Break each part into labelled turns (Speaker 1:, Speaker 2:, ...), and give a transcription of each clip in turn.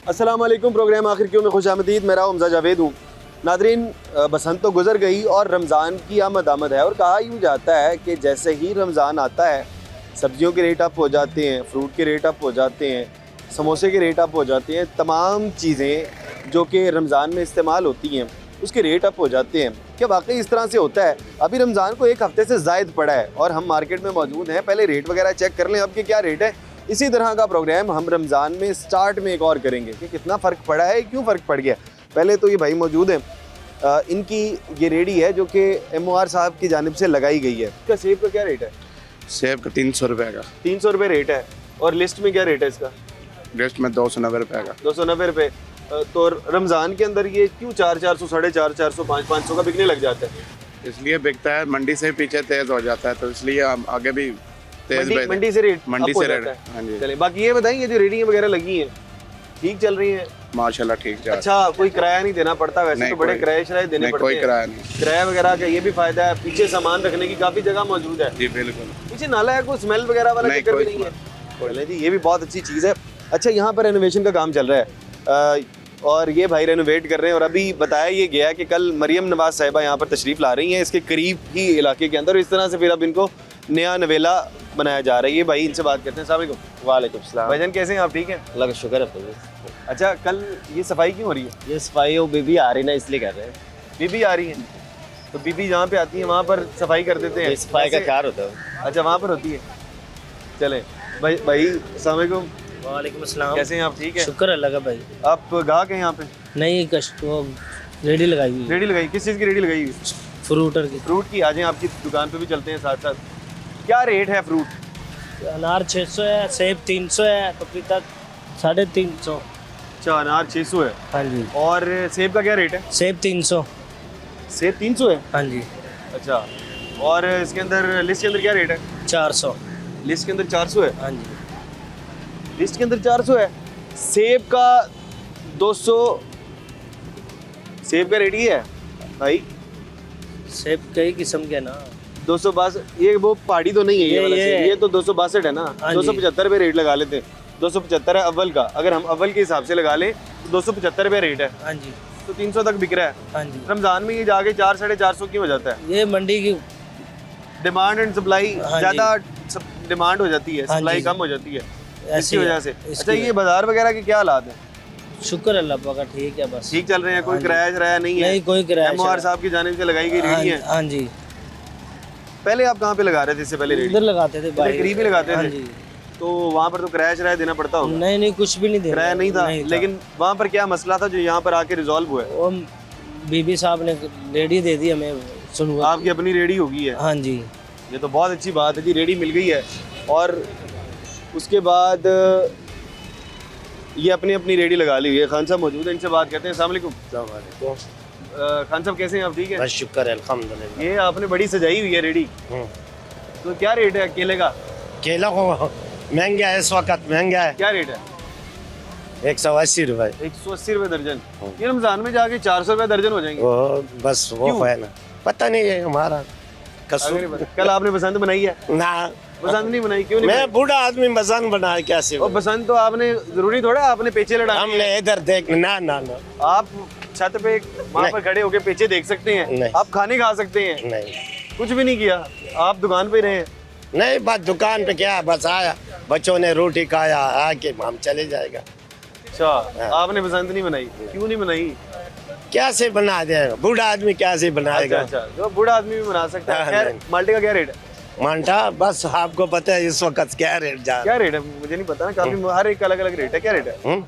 Speaker 1: अस्सलाम वालेकुम। प्रोग्राम आखिर क्यों में खुशामदीद। मेरा हमजा जावेद हूँ। नादरीन, बसंत तो गुजर गई और रमज़ान की आमद है और कहा यूँ जाता है कि जैसे ही रमज़ान आता है सब्जियों के रेट अप हो जाते हैं, फ्रूट के रेट अप हो जाते हैं, समोसे के रेट अप हो जाते हैं, तमाम चीज़ें जो कि रमज़ान में इस्तेमाल होती हैं उसके रेट अप हो जाते हैं। क्या वाकई इस तरह से होता है? अभी रमज़ान को एक हफ़्ते से ज़ायद पड़ा है और हम मार्केट में मौजूद हैं। पहले रेट वगैरह चेक कर लें अब के क्या रेट है। इसी तरह का प्रोग्राम हम रमज़ान में स्टार्ट में एक और करेंगे कि कितना फ़र्क पड़ा है, क्यों फ़र्क पड़ गया। पहले तो ये भाई मौजूद हैं, इनकी ये रेडी है जो कि MOR साहब की जानिब से लगाई गई है। इसका सेब का क्या रेट है?
Speaker 2: सेब का 300 रुपये का।
Speaker 1: 300 रुपये रेट है। और लिस्ट में क्या रेट है इसका?
Speaker 2: लिस्ट में 290 रुपये का।
Speaker 1: 290 रुपये। तो रमज़ान के अंदर ये क्यों 400, 450, 400, 500 का बिकने लग जाता है?
Speaker 2: इसलिए बिकता है, मंडी से पीछे तेज़ हो जाता है, तो इसलिए हम आगे भी तेज़
Speaker 1: मंडी से रेट
Speaker 2: मंडी
Speaker 1: अप हो
Speaker 2: से रेट।
Speaker 1: जाता है।
Speaker 2: हाँ जी,
Speaker 1: चले, बाकी ये बताएं, ये जो रेडिंग वगैरह लगी हैं ठीक चल रही हैं?
Speaker 2: माशाल्लाह ठीक जा।
Speaker 1: अच्छा, कोई किराया नहीं देना पड़ता? वैसे
Speaker 2: नहीं,
Speaker 1: तो बड़े
Speaker 2: कोई-
Speaker 1: किराए शराए देने
Speaker 2: नहीं,
Speaker 1: पड़ते
Speaker 2: कोई
Speaker 1: हैं।
Speaker 2: किराया नहीं।
Speaker 1: किराया वगैरह का ये भी फायदा है, पीछे सामान रखने की काफ़ी जगह मौजूद है।
Speaker 2: जी बिल्कुल।
Speaker 1: पीछे नाला है, कोई स्मेल वगैरह वाला
Speaker 2: नहीं,
Speaker 1: चक्कर भी
Speaker 2: कोई
Speaker 1: नहीं है। चले जी, ये भी बहुत अच्छी चीज़ है। अच्छा, यहाँ पर रेनोवेशन का काम चल रहा है और ये भाई रेनोवेट कर रहे हैं और अभी बताया ये गया कि कल मरियम नवाज साहिबा यहाँ पर तशरीफ़ ला रही हैं इसके करीब ही इलाके के अंदर। इस तरह से फिर अब इनको नया नवेला बनाया जा रहा है। ये भाई इनसे बात करते हैं। अस्सलाम वालेकुम।
Speaker 3: वालेकुम सलाम।
Speaker 1: भाईजान कैसे हैं आप? ठीक हैं,
Speaker 3: अल्लाह का शुक्र है भाई।
Speaker 1: अच्छा, कल ये सफाई क्यों हो रही है?
Speaker 3: ये सफाई वो बीबी आ रही ना इसलिए कर रहे हैं।
Speaker 1: बीबी आ रही है तो बीबी जहाँ पे आती है वहाँ पर सफाई कर देते हैं।
Speaker 3: ये सफाई का
Speaker 1: वैसे-
Speaker 3: ख्याल होता है।
Speaker 1: अच्छा, वहाँ पर होती है। चले भाई अस्सलाम वालेकुम।
Speaker 4: वालेकुम अस्सलाम।
Speaker 1: कैसे हैं आप? ठीक है।
Speaker 4: शुक्र अल्लाह का भाई।
Speaker 1: आप गाहक हैं यहाँ पे?
Speaker 4: नहीं कस्ट वो रेडी लगाई हुई है,
Speaker 1: रेडी लगाई? किस चीज़ की रेडी लगाई हुई?
Speaker 4: फ्रूटर की।
Speaker 1: फ्रूट की। आ जाएं, आपकी दुकान पे भी चलते हैं साथ साथ। क्या रेट है फ्रूट?
Speaker 4: अनार 600 है, सेब 300 है, पपीता 350।
Speaker 1: अच्छा, अनार 600 है।
Speaker 4: हाँ जी।
Speaker 1: और सेब का क्या रेट है?
Speaker 4: सेब 300।
Speaker 1: सेब 300 है।
Speaker 4: हाँ जी।
Speaker 1: अच्छा, और इसके अंदर लिस्ट के अंदर क्या रेट है?
Speaker 4: 400।
Speaker 1: लिस्ट के अंदर 400 है।
Speaker 4: हाँ जी।
Speaker 1: लिस्ट के अंदर 400 है। सेब का 200। सेब का रेट ही है भाई?
Speaker 4: सेब कई किस्म के ना।
Speaker 1: 262। ये वो पहाड़ी तो नहीं है ये वाला सेब, ये तो 262 है ना।
Speaker 4: हाँ जी।
Speaker 1: 275 रुपये रेट लगा लेते हैं। 275 है अव्वल का। अगर हम अव्वल के हिसाब से लगा लें तो 275 रुपये रेट है,
Speaker 4: हाँ जी।
Speaker 1: तो 300 तक बिक रहा है।
Speaker 4: हाँ जी।
Speaker 1: रमज़ान में ये जाके 400, 450 क्यों हो जाता है?
Speaker 4: ये मंडी की।
Speaker 1: डिमांड एंड सप्लाई
Speaker 4: हाँ जी।
Speaker 1: ज़्यादा डिमांड हो जाती है,
Speaker 4: हाँ
Speaker 1: सप्लाई
Speaker 4: जी।
Speaker 1: कम हो जाती है
Speaker 4: ऐसी
Speaker 1: इसकी वजह
Speaker 4: है,
Speaker 1: से।
Speaker 4: इसकी
Speaker 1: अच्छा, ये
Speaker 4: वजह।
Speaker 1: बाजार वगैरह के क्या हालात है?
Speaker 4: शुक्र अल्लाह पाक का ठीक है बस।
Speaker 1: ठीक चल रहे हैं? कोई
Speaker 4: हाँ जी।
Speaker 1: किराया शराया नहीं है?
Speaker 4: नहीं कोई किराया
Speaker 1: MOR
Speaker 4: शराया।
Speaker 1: साहब की जानिब से लगाई गई
Speaker 4: हाँ
Speaker 1: रेडी है।
Speaker 4: हाँ जी।
Speaker 1: पहले आप कहाँ पे लगा रहे थे इससे पहले रेडी?
Speaker 4: इधर लगाते थे भाई।
Speaker 1: करीब ही लगाते
Speaker 4: हाँ
Speaker 1: थे?
Speaker 4: जी।
Speaker 1: तो वहाँ पर तो किराया शराया देना पड़ता होगा?
Speaker 4: नहीं नहीं कुछ भी नहीं देना।
Speaker 1: किराया नहीं था, लेकिन वहाँ पर क्या मसला था जो यहाँ पर आके रिजॉल्व हुआ है?
Speaker 4: वो बीबी साहब ने रेडी दे दी हमें। सुन
Speaker 1: आपकी अपनी रेडी हो गई है?
Speaker 4: हाँ जी।
Speaker 1: ये तो बहुत अच्छी बात है जी, रेडी मिल गई है। और उसके बाद ये अपनी अपनी रेडी लगा ली हुई है। खान साहब मौजूद है, इनसे बात करते हैं। अस्सलाम वालेकुम। खान साहब कैसे हैं आप? ठीक है।
Speaker 3: बस शुक्र है अल्हम्दुलिल्लाह।
Speaker 1: ये आपने बड़ी सजाई हुई है रेडी, तो क्या रेट है केले का?
Speaker 3: केला को महंगा है, इस वक्त महंगा है।
Speaker 1: क्या रेट है?
Speaker 3: 180 रुपए।
Speaker 1: 180 रुपये दर्जन। ये रमजान में जाके 400 रुपये दर्जन हो जाएंगे।
Speaker 3: वो बस वो
Speaker 1: क्यों?
Speaker 3: है ना, पता नहीं है हमारा कसूर।
Speaker 1: अगर कल आपने बसंत बनाई है?
Speaker 3: ना,
Speaker 1: बसंत नहीं बनाई? क्यों नहीं
Speaker 3: मैं
Speaker 1: बनाई?
Speaker 3: बूढ़ा आदमी बजान बना कैसे?
Speaker 1: और बसंत तो आपने जरूरी थोड़ा आपने पेचे लड़ा।
Speaker 3: हमने इधर देख ना ना ना
Speaker 1: आप छत पे वहाँ
Speaker 3: नहीं।
Speaker 1: पर खड़े होके पेचे देख सकते हैं,
Speaker 3: नहीं।
Speaker 1: आप खाने खा सकते हैं,
Speaker 3: नहीं
Speaker 1: कुछ भी नहीं किया। आप दुकान पे रहे हैं।
Speaker 3: नहीं, बस दुकान पे क्या, बस आया, बच्चों ने रोटी खाया, आके हम चले जाएगा।
Speaker 1: अच्छा, आपने बसंत नहीं बनाई? क्यों नहीं बनाई?
Speaker 3: क्या से बना दे, बूढ़ा आदमी क्या से
Speaker 1: अच्छा
Speaker 3: बनाएगा?
Speaker 1: अच्छा, जो बूढ़ा आदमी भी बना सकता है।
Speaker 3: हाँ,
Speaker 1: खैर,
Speaker 3: नहीं।
Speaker 1: माल्टे का क्या रेट है?
Speaker 3: मांटा बस आपको पता है इस वक्त क्या रेट जा रहा
Speaker 1: क्या रेट है? मुझे नहीं पता ना, काफी हर एक का अलग अलग रेट है। क्या रेट है?
Speaker 3: है?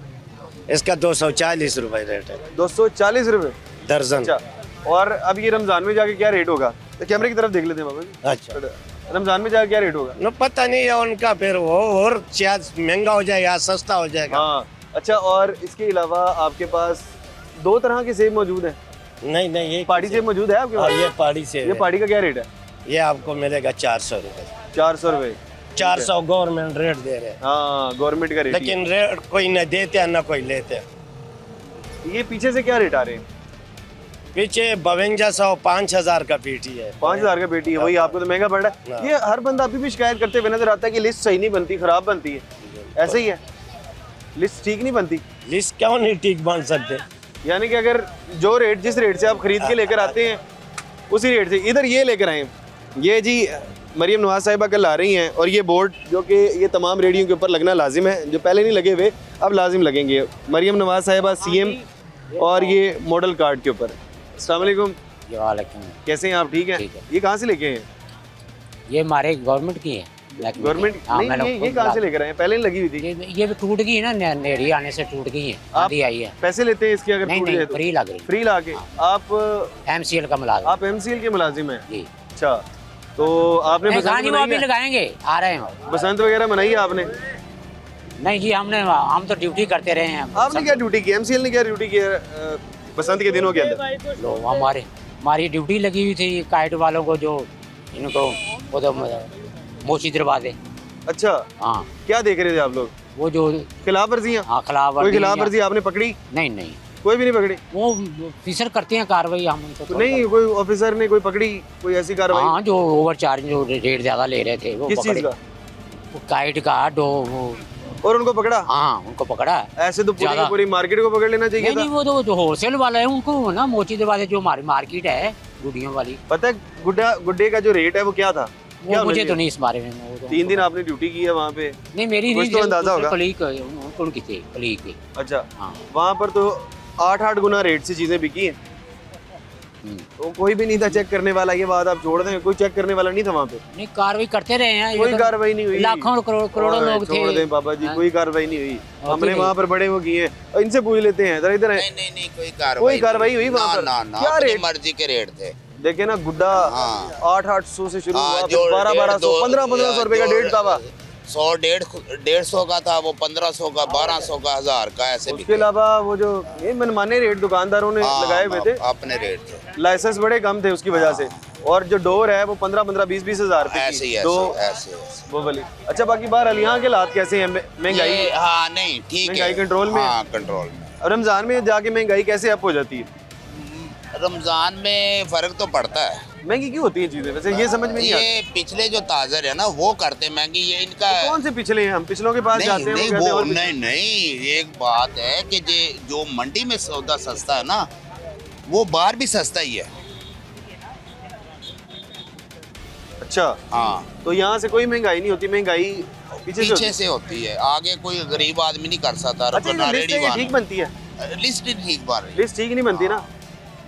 Speaker 3: इसका 240 रुपए रेट है
Speaker 1: 240 रुपये
Speaker 3: दर्जन।
Speaker 1: अच्छा, और अब ये रमजान में जाके क्या रेट होगा? तो कैमरे की तरफ देख लेते हैं बाबा जी।
Speaker 3: अच्छा,
Speaker 1: रमजान में जाके क्या रेट होगा?
Speaker 3: न पता नहीं है उनका, फिर वो और शायद महंगा हो जाएगा, सस्ता हो जाएगा।
Speaker 1: हाँ। अच्छा, और इसके अलावा आपके पास 2 तरह के सेब मौजूद हैं।
Speaker 3: नहीं नहीं, ये
Speaker 1: पहाड़ी सेब मौजूद है आपके
Speaker 3: हाँ,
Speaker 1: पास?
Speaker 3: ये पहाड़ी से
Speaker 1: ये पहाड़ी का क्या रेट है?
Speaker 3: ये आपको मिलेगा 400 रुपए।
Speaker 1: 400 रुपये।
Speaker 3: 400 गवर्नमेंट रेट दे रहे हैं,
Speaker 1: हाँ, गवर्नमेंट का रेट।
Speaker 3: लेकिन रेट कोई न देते हैं न कोई लेते हैं।
Speaker 1: ये पीछे से क्या रेट आ रहे हैं?
Speaker 3: पीछे 5200 5000 का पीटी है।
Speaker 1: 5000 का पेटी है, वही आपको तो महंगा पड़ रहा है।
Speaker 3: हाँ।
Speaker 1: ये हर बंदा अभी भी शिकायत करते हुए नजर आता है कि लिस्ट सही नहीं बनती, खराब बनती है। ऐसे ही है। लिस्ट ठीक नहीं बनती?
Speaker 3: लिस्ट क्यों नहीं ठीक बन सकते?
Speaker 1: यानी कि अगर जो रेट जिस रेट से आप खरीद के लेकर आते हैं उसी रेट से इधर ये लेकर आए। ये जी मरियम नवाज साहिबा कल आ रही हैं और ये बोर्ड जो कि ये तमाम रेडियो के ऊपर लगना लाजिम है, जो पहले नहीं लगे हुए अब लाजिम लगेंगे। मरियम नवाज साहिबा सीएम और ये मॉडल कार्ड के ऊपर। अस्सलाम वालेकुम,
Speaker 5: वालेकुम।
Speaker 1: कैसे हैं आप? ठीक है।
Speaker 5: ठीक है।
Speaker 1: ये कहाँ से लेके हैं?
Speaker 5: ये हमारे गवर्नमेंट की है।
Speaker 1: गवर्नमेंट
Speaker 5: हाँ,
Speaker 1: नहीं,
Speaker 5: मैंने
Speaker 1: ये कहाँ से लेकर आए हैं? पहले नहीं लगी हुई थी?
Speaker 5: ये भी टूट गई है ना, नेड़ी आने से टूट गई है, आधी आई है।
Speaker 1: पैसे लेते हैं इसके अगर
Speaker 5: नहीं
Speaker 1: टूट
Speaker 5: नहीं,
Speaker 1: जाए तो?
Speaker 5: फ्री लग रही
Speaker 1: फ्री ला के आप
Speaker 5: MCL का मुलाजिम।
Speaker 1: आप MCL के मुलाजिम हैं?
Speaker 5: जी।
Speaker 1: अच्छा, तो आपने
Speaker 5: नहीं,
Speaker 1: बसंत
Speaker 5: कहानी वो
Speaker 1: मनाई
Speaker 5: अभी
Speaker 1: है?
Speaker 5: लगाएंगे, आ रहे हैं।
Speaker 1: बसंत वगैरह मनाई है आपने?
Speaker 5: नहीं जी, हम तो ड्यूटी करते रहे हैं।
Speaker 1: आपने क्या ड्यूटी की? MCL ने क्या ड्यूटी की है बसंत के दिनों के अंदर?
Speaker 5: लोग हमारी ड्यूटी लगी हुई थी काइट वालों को, जो इनको वो तो मोची दरवाजे।
Speaker 1: अच्छा,
Speaker 5: हाँ,
Speaker 1: क्या देख रहे थे आप लोग?
Speaker 5: वो जो
Speaker 1: खिलाफ वर्जियाँ?
Speaker 5: हाँ खिलाफ
Speaker 1: कोई
Speaker 5: वर्जी
Speaker 1: खिलाफ वर्जी आपने पकड़ी?
Speaker 5: नहीं नहीं,
Speaker 1: कोई भी नहीं पकड़ी?
Speaker 5: वो ऑफिसर करते हैं कार्रवाई, हम उनको
Speaker 1: तो नहीं, कोई ऑफिसर ने कोई पकड़ी, कोई ऐसी कार्रवाई?
Speaker 5: हाँ, जो ओवर चार्ज, जो रेट ज्यादा ले रहे थे वो
Speaker 1: किस चीज
Speaker 5: पकड़े।
Speaker 1: का?
Speaker 5: वो काइट का वो
Speaker 1: और उनको पकड़ा?
Speaker 5: हाँ, उनको पकड़ा।
Speaker 1: ऐसे तो पूरी की
Speaker 5: ज्यादा।
Speaker 1: पूरी मार्केट को पकड़ लेना चाहिए
Speaker 5: नहीं
Speaker 1: था।
Speaker 5: नहीं, वो तो जो होलसेल वाला है उनको ना, मोची दरवाजे जो हमारी मार्केट है गुड़ियों वाली,
Speaker 1: पता है गुड्डे का जो रेट है वो क्या था?
Speaker 5: वो
Speaker 1: क्या
Speaker 5: मुझे
Speaker 1: उन्होंने
Speaker 5: तो नहीं इस बारे में। वो तो
Speaker 1: 3 दिन आपने ड्यूटी की है वहाँ पे?
Speaker 5: नहीं, मेरी
Speaker 1: कुछ
Speaker 5: नहीं,
Speaker 1: तो अंदाजा होगा।
Speaker 5: कलीग उनकी थी, कलीग की।
Speaker 1: अच्छा,
Speaker 5: हाँ।
Speaker 1: वहाँ पर तो 8-8 गुना रेट से चीजें बिकी हैं। तो कोई भी नहीं था चेक करने वाला, ये बात आप छोड़ दें, कोई चेक करने वाला नहीं था वहाँ पे?
Speaker 5: नहीं, कार्रवाई करते रहे हैं।
Speaker 1: कोई कार्रवाई नहीं हुई?
Speaker 5: लाखों करोड़ों लोग थे।
Speaker 1: छोड़ दें बाबा जी,
Speaker 5: हाँ।
Speaker 1: कोई कार्रवाई नहीं हुई।
Speaker 5: होती
Speaker 1: हमने
Speaker 5: नहीं।
Speaker 1: वहाँ पर बड़े वो किए हैं, और इनसे पूछ लेते हैं जरा, इधर
Speaker 6: नहीं नहीं नहीं, कोई
Speaker 1: कोई कार्रवाई हुई वहाँ पर?
Speaker 6: ना ना,
Speaker 1: क्या
Speaker 6: अपनी
Speaker 1: रेट?
Speaker 6: मर्जी के रेट थे।
Speaker 1: देखे ना, गुड्डा
Speaker 6: हाँ।
Speaker 1: 800-800 से शुरू
Speaker 6: हाँ,
Speaker 1: हुआ,
Speaker 6: जो
Speaker 1: 1200-1200, 1500 रुपए का डेढ़ था।
Speaker 6: 100-150 का था, वो 1500 का, 1200 का, 1000 का, ऐसे
Speaker 1: उसके अलावा वो जो ये मनमाने रेट दुकानदारों ने लगाए हुए थे,
Speaker 6: अपने रेट थे,
Speaker 1: लाइसेंस बड़े कम थे उसकी वजह से, और जो डोर है वो 15-15, 20-20 हजार रुपए
Speaker 6: ऐसे ही
Speaker 1: की दो
Speaker 6: ऐसे
Speaker 1: वो वाली। अच्छा, बाकी बहरहाल यहाँ के हालात कैसे हैं? महंगाई
Speaker 6: ये, हाँ नहीं ठीक है,
Speaker 1: महंगाई कंट्रोल में?
Speaker 6: हाँ कंट्रोल में।
Speaker 1: रमजान में जाके महंगाई कैसे अप हो जाती है?
Speaker 6: रमजान में फर्क तो पड़ता है।
Speaker 1: महंगी क्यों होती है चीजें वैसे, ये समझ में नहीं आता।
Speaker 6: ये पिछले जो ताजर है ना वो करते महंगी, ये इनका
Speaker 1: तो कौन से पिछले हैं? हम पिछलों के पास
Speaker 6: नहीं
Speaker 1: जाते हैं,
Speaker 6: नहीं,
Speaker 1: वो कहते हैं
Speaker 6: वो
Speaker 1: और पिछले।
Speaker 6: नहीं नहीं, एक बात है कि जो मंडी में सौदा सस्ता है ना, वो बाहर भी सस्ता ही है।
Speaker 1: अच्छा,
Speaker 6: हाँ,
Speaker 1: तो यहाँ से कोई महंगाई नहीं होती, महंगाई पीछे से होती
Speaker 6: पीछे
Speaker 1: है?
Speaker 6: से होती है, आगे कोई गरीब आदमी नहीं कर सकता।
Speaker 1: अच्छा, ये लिस्ट है, ये ठीक बनती है?
Speaker 6: लिस्ट ठीक बन रही है।
Speaker 1: लिस्ट ठीक नहीं बनती ना,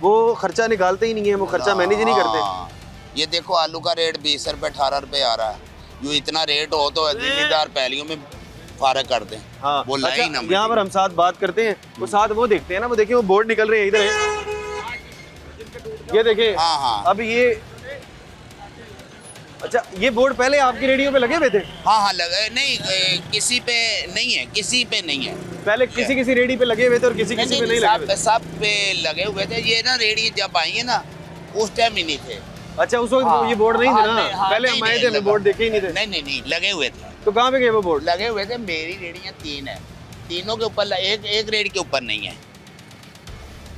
Speaker 1: वो खर्चा निकालते ही नहीं है, वो खर्चा मैनेज ही नहीं करते।
Speaker 6: हाँ, ये देखो आलू का रेट 20 रुपए 18 रुपए आ रहा है। जो इतना रेट हो तो जिम्मेदार पहलियों में फारक कर दें।
Speaker 1: हाँ,
Speaker 6: वो
Speaker 1: अच्छा,
Speaker 6: लाइन हम
Speaker 1: यहाँ पर हम साथ बात करते हैं, वो साथ वो देखते हैं ना, वो देखिए वो बोर्ड निकल रहे हैं, इधर है, ये देखें।
Speaker 6: हाँ हाँ
Speaker 1: अब ये, अच्छा, ये बोर्ड पहले आपकी रेडियो पे लगे हुए थे?
Speaker 6: हाँ हाँ लगे नहीं, किसी पे नहीं है, किसी पे नहीं है।
Speaker 1: पहले किसी रेडी पे लगे हुए थे और किसी पे नहीं लगे हुए थे?
Speaker 6: सब पे लगे हुए थे। ये ना रेडी जब आई है ना, उस टाइम ही नहीं थे।
Speaker 1: अच्छा, उस वक्त
Speaker 6: हाँ,
Speaker 1: ये बोर्ड नहीं थे
Speaker 6: हाँ,
Speaker 1: ना?
Speaker 6: नहीं, हाँ,
Speaker 1: पहले
Speaker 6: नहीं,
Speaker 1: हम आए
Speaker 6: नहीं,
Speaker 1: थे, हमें
Speaker 6: लगा।
Speaker 1: बोर्ड देखे ही नहीं थे।
Speaker 6: नहीं नहीं, लगे हुए थे।
Speaker 1: तो कहाँ पे गए वो बोर्ड?
Speaker 6: लगे हुए थे। मेरी रेडियाँ 3 है, तीनों के ऊपर एक रेड के ऊपर नहीं है,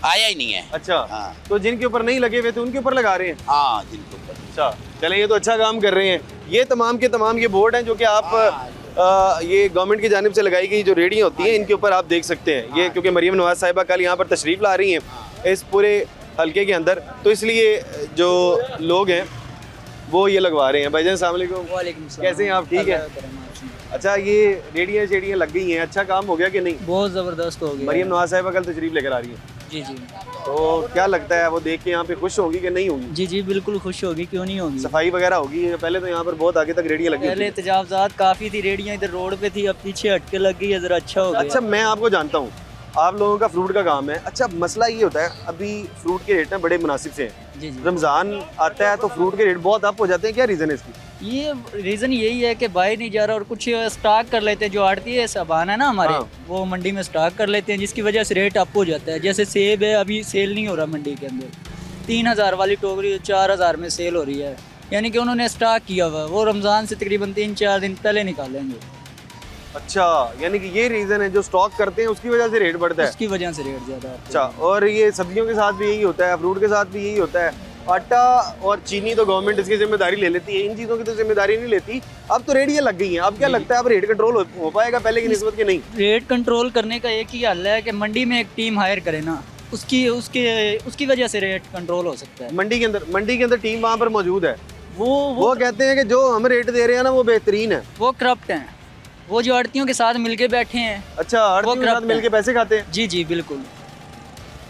Speaker 6: आया ही नहीं है।
Speaker 1: अच्छा,
Speaker 6: हाँ।
Speaker 1: तो जिनके ऊपर नहीं लगे हुए थे उनके ऊपर लगा रहे हैं?
Speaker 6: हाँ, जिनके ऊपर।
Speaker 1: अच्छा, चलें, ये तो अच्छा काम कर रहे हैं। ये तमाम के तमाम ये बोर्ड हैं जो कि आप ये गवर्नमेंट की जानिब से लगाई गई जो रेडियाँ होती हैं, इनके ऊपर आप देख सकते हैं। ये क्योंकि मरियम नवाज साहिबा कल यहाँ पर तशरीफ़ ला रही हैं इस पूरे हल्के के अंदर, तो इसलिए जो लोग हैं वो ये लगवा रहे हैं। भाईजान अस्सलाम वालेकुम।
Speaker 4: वालेकुम सलाम।
Speaker 1: कैसे हैं आप? ठीक है। अच्छा, ये रेडियाँ शेडियाँ लग गई हैं, अच्छा काम हो गया कि नहीं?
Speaker 4: बहुत ज़बरदस्त हो गया।
Speaker 1: मरियम नवाज साहिबा कल तशरीफ़ लेकर आ रही है,
Speaker 4: जी जी
Speaker 1: तो क्या लगता है वो देख के यहाँ पे खुश होगी कि नहीं होगी?
Speaker 4: जी जी, बिल्कुल खुश होगी, क्यों नहीं होगी।
Speaker 1: सफाई वगैरह होगी? पहले तो यहाँ पर बहुत आगे तक रेडियाँ लगी
Speaker 4: पहले
Speaker 1: होती थी।
Speaker 4: तजावजात काफ़ी थी, रेडियाँ इधर रोड पे थी, अब पीछे हटके लग गई है, ज़रा अच्छा हो गया।
Speaker 1: अच्छा, मैं आपको जानता हूँ, आप लोगों का फ्रूट का काम है। अच्छा, मसला ये होता है अभी फ्रूट के रेट ना बड़े मुनासिब से हैं।
Speaker 4: जी जी,
Speaker 1: रमज़ान आता है तो फ्रूट के रेट बहुत अप हो जाते हैं, क्या रीज़न है इसकी?
Speaker 4: ये रीज़न यही है कि बाई नहीं जा रहा, और कुछ स्टॉक कर लेते हैं। जो आड़ती है सामान है ना हमारे,
Speaker 1: हाँ।
Speaker 4: वो मंडी में स्टॉक कर लेते हैं, जिसकी वजह से रेट अप हो जाता है। जैसे सेब है, अभी सेल नहीं हो रहा मंडी के अंदर, 3000 वाली टोकरी 4000 में सेल हो रही है, यानी कि उन्होंने स्टॉक किया हुआ है। वो रमज़ान से तकरीबन 3-4 दिन पहले निकालेंगे।
Speaker 1: अच्छा, यानी कि ये रीज़न है, जो स्टॉक करते हैं उसकी वजह से रेट बढ़ता है।
Speaker 4: उसकी वजह से रेट ज़्यादा।
Speaker 1: अच्छा, और ये सब्जियों के साथ भी यही होता है, फ्रूट के साथ भी यही होता है आटा और चीनी तो गवर्नमेंट इसकी जिम्मेदारी ले लेती है, इन चीज़ों की तो जिम्मेदारी नहीं लेती। अब तो रेट ये लग गई हैं, अब क्या लगता है अब रेट कंट्रोल हो पाएगा पहले की निस्बत के नहीं?
Speaker 4: रेट कंट्रोल करने का एक ही हल है कि मंडी में एक टीम हायर करे ना, उसकी वजह से रेट कंट्रोल हो सकता है।
Speaker 1: मंडी के अंदर टीम वहाँ पर मौजूद है,
Speaker 4: वो
Speaker 1: कहते हैं कि जो हम रेट दे रहे हैं ना वो बेहतरीन है।
Speaker 4: वो करप्ट हैं, वो जो आड़तियों के साथ मिलके बैठे हैं।
Speaker 1: अच्छा, आड़तियों के साथ मिलके पैसे खाते हैं?
Speaker 4: जी जी बिल्कुल,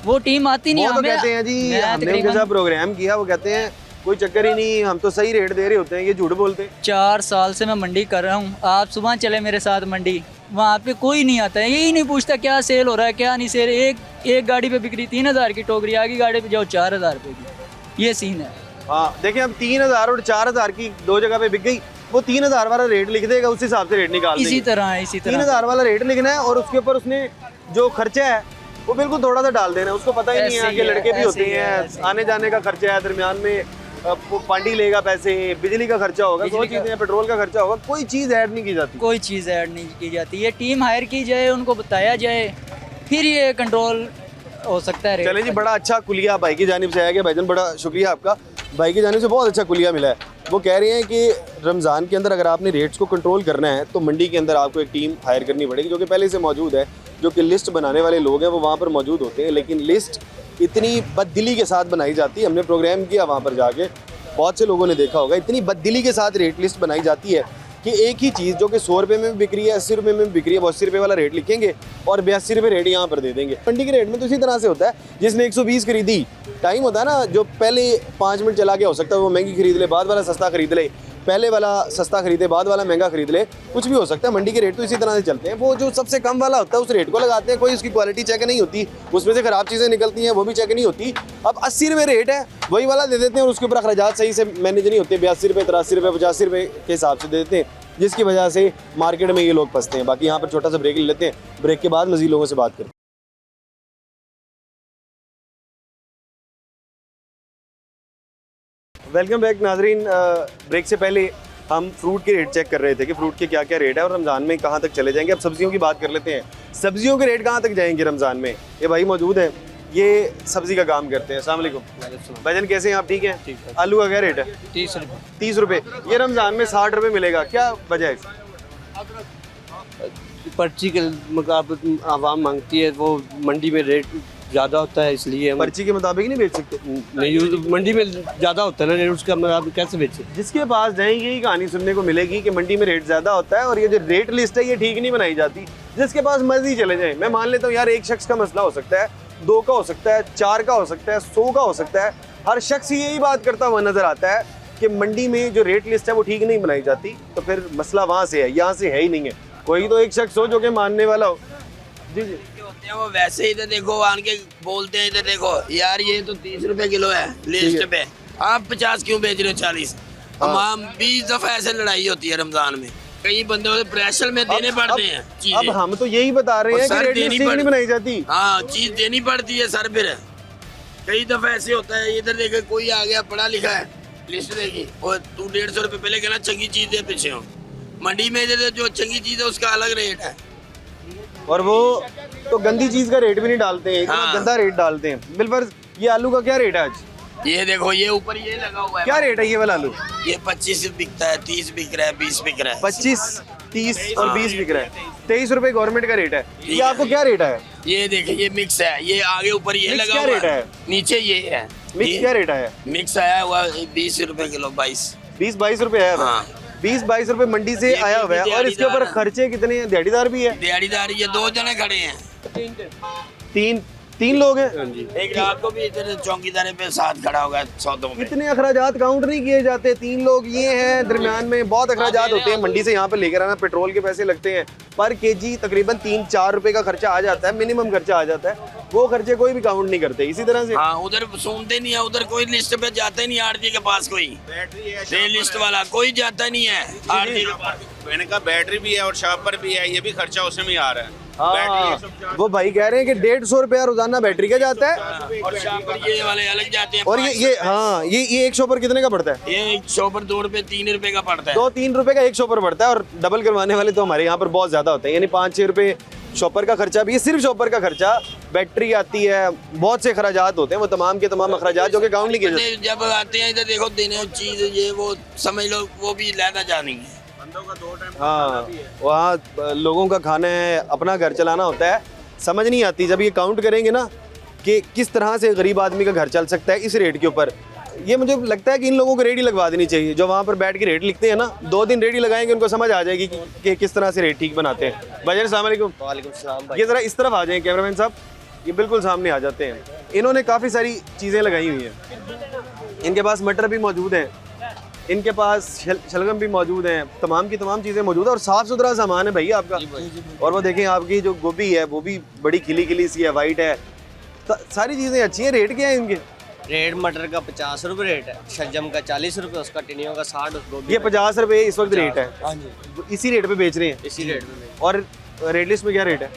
Speaker 4: वो टीम आती नहीं।
Speaker 1: वो तो कहते हैं जी हमने उनके साथ प्रोग्राम किया, वो कहते हैं कोई चक्कर ही नहीं, हम तो सही रेट दे रहे होते हैं, ये झूठ बोलते हैं।
Speaker 4: 4 साल से मैं मंडी कर रहा हूँ, आप सुबह चले मेरे साथ मंडी, वहाँ पे कोई नहीं आता है, यही नहीं पूछता क्या सेल हो रहा है क्या नहीं सेल। एक गाड़ी पे बिक्री 3000 की टोकरी, आगे गाड़ी पे जाओ 4000 रुपये की, ये सीन है।
Speaker 1: हाँ देखिए, अब 3000 और 4000 की दो जगह पे बिक गई, वो 3000 वाला रेट लिख देगा, उस हिसाब से रेट निकाल देगा।
Speaker 4: इसी तरह
Speaker 1: 3000 वाला रेट लिखना है और उसके ऊपर उसने जो खर्चा है वो बिल्कुल थोड़ा सा डाल देना है। उसको पता ही नहीं है कि लड़के भी होते हैं, आने जाने का खर्चा है, दरमियान में पांडी लेगा पैसे, बिजली का खर्चा होगा, कोई चीज़ें, पेट्रोल का खर्चा होगा, कोई चीज़ ऐड नहीं की जाती।
Speaker 4: कोई चीज़ ऐड नहीं की जाती, ये टीम हायर की जाए, उनको बताया जाए, फिर ये कंट्रोल हो सकता है।
Speaker 1: चले जी, बड़ा अच्छा कुलिया भाई की जानिब से आया। भाईजान बड़ा शुक्रिया आपका, भाई की जानिब से बहुत अच्छा कुलिया मिला है। वो कह रहे हैं कि रमज़ान के अंदर अगर आपने रेट्स को कंट्रोल करना है तो मंडी के अंदर आपको एक टीम हायर करनी पड़ेगी, जो कि पहले से मौजूद है, जो कि लिस्ट बनाने वाले लोग हैं वो वहाँ पर मौजूद होते हैं, लेकिन लिस्ट इतनी बददिली के साथ बनाई जाती है। हमने प्रोग्राम किया वहाँ पर जाके, बहुत से लोगों ने देखा होगा, इतनी बददिली के साथ रेट लिस्ट बनाई जाती है कि एक ही चीज़ जो कि 100 रुपये में बिक रही है, 80 रुपये में बिक रही है, वो 80 रुपये वाला रेट लिखेंगे और 82 रुपये रेट यहाँ पर दे देंगे। मंडी के रेट में तो इसी तरह से होता है, जिसने 120 खरीदी, टाइम होता है ना, जो पहले 5 मिनट चला गया हो सकता है वो महंगी खरीद ले, बाद वाला सस्ता खरीद ले, पहले वाला सस्ता खरीदे बाद वाला महंगा खरीद ले, कुछ भी हो सकता है। मंडी के रेट तो इसी तरह से चलते हैं, वो जो सबसे कम वाला होता है उस रेट को लगाते हैं, कोई उसकी क्वालिटी चेक नहीं होती, उसमें से ख़राब चीज़ें निकलती हैं वो भी चेक नहीं होती। अब 80 रुपये रेट है, वही वाला दे देते हैं और उसके ऊपर अखराजात सही से मैनेज नहीं होते, 82 रुपये, 83 रुपये, 85 रुपये के हिसाब से दे देते हैं, जिसकी वजह से मार्केट में ये लोग फंसते हैं। बाकी यहाँ पर छोटा सा ब्रेक ले लेते हैं, ब्रेक के बाद मज़ीद लोगों से बात करते हैं। वेलकम बैक नाजरीन। ब्रेक से पहले हम फ्रूट के रेट चेक कर रहे थे कि फ्रूट के क्या क्या रेट है और रमज़ान में कहाँ तक चले जाएंगे। अब सब्जियों की बात कर लेते हैं, सब्जियों के रेट कहाँ तक जाएंगे रमज़ान में। ये भाई मौजूद है, ये सब्जी का काम करते हैं। अस्सलाम वालेकुम भाईजान, कैसे हैं आप? ठीक हैं। ठीक है। आलू का क्या रेट है?
Speaker 4: 30 रुपये।
Speaker 1: 30 रुपये। ये रमज़ान में 60 रुपये मिलेगा, क्या वजह है?
Speaker 7: पर्ची के मुताबिक आवाम मांगती है, वो मंडी में रेट ज़्यादा होता है, इसलिए हम
Speaker 1: पर्ची के मुताबिक नहीं बेच सकते?
Speaker 7: नहीं, मंडी में ज़्यादा होता है ना रेट, उसका मुताबिक कैसे बेचे?
Speaker 1: जिसके पास जाएंगे यही कहानी सुनने को मिलेगी कि मंडी में रेट ज़्यादा होता है और ये जो रेट लिस्ट है ये ठीक नहीं बनाई जाती। जिसके पास मर्जी चले जाए, मैं मान लेता हूँ यार, एक शख्स का मसला हो सकता है, 2 का हो सकता है, 4 का हो सकता है, 100 का हो सकता है, हर शख्स यही बात करता हुआ नजर आता है कि मंडी में जो रेट लिस्ट है वो ठीक नहीं बनाई जाती। तो फिर मसला वहाँ से है, यहाँ से है ही नहीं है। कोई तो एक शख्स हो जो कि मानने वाला हो। जी जी,
Speaker 8: वो वैसे इधर देखो आन के बोलते हैं, इधर देखो यार ये तो 30 रुपए किलो है लिस्ट पे, आप 50 क्यों बेच रहे हो 40? हम 20 दफा ऐसे लड़ाई होती है रमजान में, कई बंदे प्रेशर में देने पड़ते हैं चीजें।
Speaker 1: अब हम तो यही बता रहे हैं कि रेट लिस्ट ठीक नहीं बनाई जाती।
Speaker 8: हाँ, चीज देनी पड़ती है सर। फिर कई दफा ऐसे होता है, इधर देखे कोई आ गया पढ़ा लिखा है, लिस्ट देगी और तू 150 रुपए पहले कहना चंगी चीज दे, पीछे हो। मंडी में इधर जो चंगी चीज है उसका अलग रेट है,
Speaker 1: और वो तो गंदी चीज का रेट भी नहीं डालते हैं, इतना गंदा रेट डालते हैं। बिलफर्ज, ये आलू का क्या रेट है आज?
Speaker 8: ये देखो ये ऊपर ये लगा हुआ है,
Speaker 1: क्या रेट है ये वाला आलू?
Speaker 8: ये 25 बिकता है, 30 बिक रहा है, 20 बिक रहा है।
Speaker 1: 25, 30 और 20 बिक रहा है। 23 रुपए गवर्नमेंट का रेट है। ये आपको क्या रेट है?
Speaker 8: ये देखिए ये मिक्स है, ये आगे ऊपर ये लगा
Speaker 1: क्या
Speaker 8: हुआ
Speaker 1: रेट है?
Speaker 8: नीचे ये है।
Speaker 1: मिक्स क्या रेट है?
Speaker 8: मिक्स आया हुआ 20 रुपए किलो,
Speaker 1: 20-22 रुपए है।
Speaker 8: हाँ।
Speaker 1: 20-22 रुपए मंडी से आया हुआ है। और इसके ऊपर खर्चे कितने हैं? दिहाड़ीदार भी है?
Speaker 8: दिहाड़ीदार ये 2 जने खड़े हैं,
Speaker 1: तीन लोग हैं।
Speaker 8: एक रात को भी इधर चौकीदारे पे साथ खड़ा होगा सौदों पे।
Speaker 1: इतने अखराजात काउंट नहीं किए जाते। 3 लोग ये हैं, दरमियान में बहुत अखराजात होते हैं। मंडी से यहाँ पे लेकर आना, पेट्रोल के पैसे लगते हैं, पर केजी तकरीबन 3-4 रुपए का खर्चा आ जाता है, मिनिमम खर्चा आ जाता है। वो खर्चे कोई भी काउंट नहीं करते। इसी तरह से
Speaker 8: हाँ, उधर सुनते नहीं है, उधर कोई लिस्ट पे जाता ही नहीं, आरती के पास कोई लिस्ट वाला कोई जाता नहीं है आरती के पास।
Speaker 2: मैंने कहा बैटरी भी है और शॉपर भी है, ये भी खर्चा उसमें ही आ रहा है।
Speaker 1: वो भाई कह रहे हैं कि 150 रुपया रोजाना बैटरी का जाता है
Speaker 8: और शॉपर ये वाले अलग जाते हैं।
Speaker 1: और ये एक शॉपर कितने का पड़ता है?
Speaker 8: ये एक शॉपर 2 रुपए 3 रुपए का पड़ता है।
Speaker 1: 2-3 रुपए का एक शॉपर पड़ता है। और डबल करवाने वाले तो हमारे यहाँ पर बहुत ज्यादा होते हैं, यानी 5-6 रुपए शॉपर का खर्चा भी है, सिर्फ शॉपर का खर्चा, बैटरी आती है, बहुत से अखराजात होते हैं, वो तमाम के तमाम अखराजात जो कि काउंट नहीं किए जाते।
Speaker 8: बंदे जब आते हैं इधर देखो देने चीज ये वो समझ लो वो भी लेना जानी है।
Speaker 1: हाँ, वहाँ लोगों का खाना है, अपना घर चलाना होता है, समझ नहीं आती जब ये काउंट करेंगे ना कि किस तरह से गरीब आदमी का घर चल सकता है इस रेट के ऊपर। ये मुझे लगता है कि इन लोगों को रेट ही लगवा देनी चाहिए, जो वहाँ पर बैठ के रेट लिखते हैं ना, 2 दिन रेट ही लगाएंगे, उनको समझ आ जाएगी कि किस तरह से रेट ठीक बनाते हैं। भाईजान अस्सलाम वालेकुम।
Speaker 3: वालेकुम सलाम
Speaker 1: ये ज़रा इस तरफ आ जाएं कैमरामैन साहब, ये बिल्कुल सामने आ जाते हैं। इन्होंने काफ़ी सारी चीज़ें लगाई हुई हैं, इनके पास मटर भी मौजूद हैं, इनके पास शलगम भी मौजूद हैं, तमाम की तमाम चीज़ें मौजूद है और साफ़ सुथरा सामान है भैया आपका। और वो देखें आपकी जो गोभी है वो भी बड़ी खिली खिली सी है, वाइट है, सारी चीज़ें अच्छी हैं। रेट क्या है इनके?
Speaker 7: रेट मटर का 50 रुपये रेट है, शलजम का 40 रुपये, उसका टिनियों का 60,
Speaker 1: ये 50 रुपये इस वक्त रेट है,
Speaker 7: हाँ जी
Speaker 1: इसी रेट पे बेच रहे हैं।
Speaker 7: इसी रेट में।
Speaker 1: और रेट लिस्ट में क्या रेट है?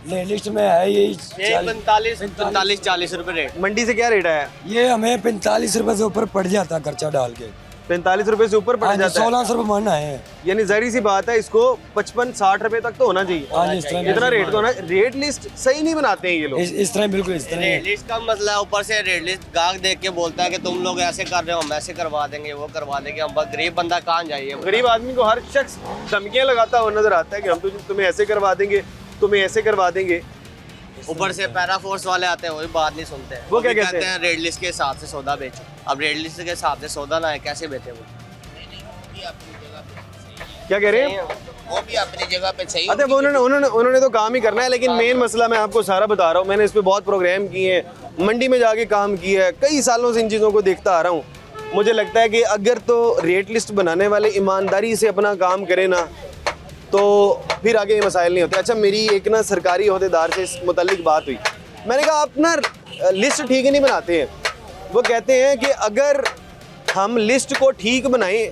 Speaker 9: ले लिस्ट में है यही
Speaker 7: 45-40 रुपये रेट।
Speaker 1: मंडी से क्या रेट है?
Speaker 9: ये हमें 45 रुपए से ऊपर पड़ जाता है खर्चा डाल के।
Speaker 1: 45 रुपए से ऊपर पड़ जाता है,
Speaker 9: 1600 रुपये मन आए हैं।
Speaker 1: यानी जहरी सी बात है, इसको 55-60 रुपए तक तो होना चाहिए।
Speaker 9: हाँ जी, इस तरह
Speaker 1: इतना रेट तो होना। रेट लिस्ट सही नहीं बनाते हैं ये लोग।
Speaker 9: इस तरह बिल्कुल इस तरह
Speaker 3: रेट लिस्ट का मसला है, ऊपर से रेट लिस्ट गाहक देख के बोलता है कि तुम लोग ऐसे कर रहे हो, हम ऐसे करवा देंगे, वो करवा देंगे। हम गरीब बंदा कहाँ जाइए?
Speaker 1: गरीब आदमी को हर शख्स धमकियां लगाता हुआ नजर आता है कि हम तो तुम्हें ऐसे करवा देंगे, तुम्हें ऐसे करवा देंगे।
Speaker 3: ऊपर से पैरा फोर्स वाले आते हैं, वो भी बात नहीं सुनते हैं।
Speaker 1: वो क्या
Speaker 3: भी
Speaker 1: कहते हैं?
Speaker 3: रेट लिस्ट के हिसाब से सौदा बेचो। अब रेट लिस्ट के हिसाब से सौदा ना है, कैसे बेचे वो?
Speaker 1: क्या कह रहे हैं?
Speaker 6: वो भी अपनी जगह पे सही।
Speaker 1: अरे वो उन्होंने तो काम ही करना है, लेकिन मेन मसला मैं आपको सारा बता रहा हूँ। मैंने इस पे बहुत प्रोग्राम किए हैं, मंडी में जाके काम किया है, कई सालों से इन चीज़ों को देखता आ रहा हूँ। मुझे लगता है कि अगर तो रेट लिस्ट बनाने वाले ईमानदारी से अपना काम करें ना, तो फिर आगे ये मसाइल नहीं होते। अच्छा, मेरी एक ना सरकारी अहदेदार से इस मुतल्लिक बात हुई, मैंने कहा आप ना लिस्ट ठीक नहीं बनाते हैं। वो कहते हैं कि अगर हम लिस्ट को ठीक बनाएं,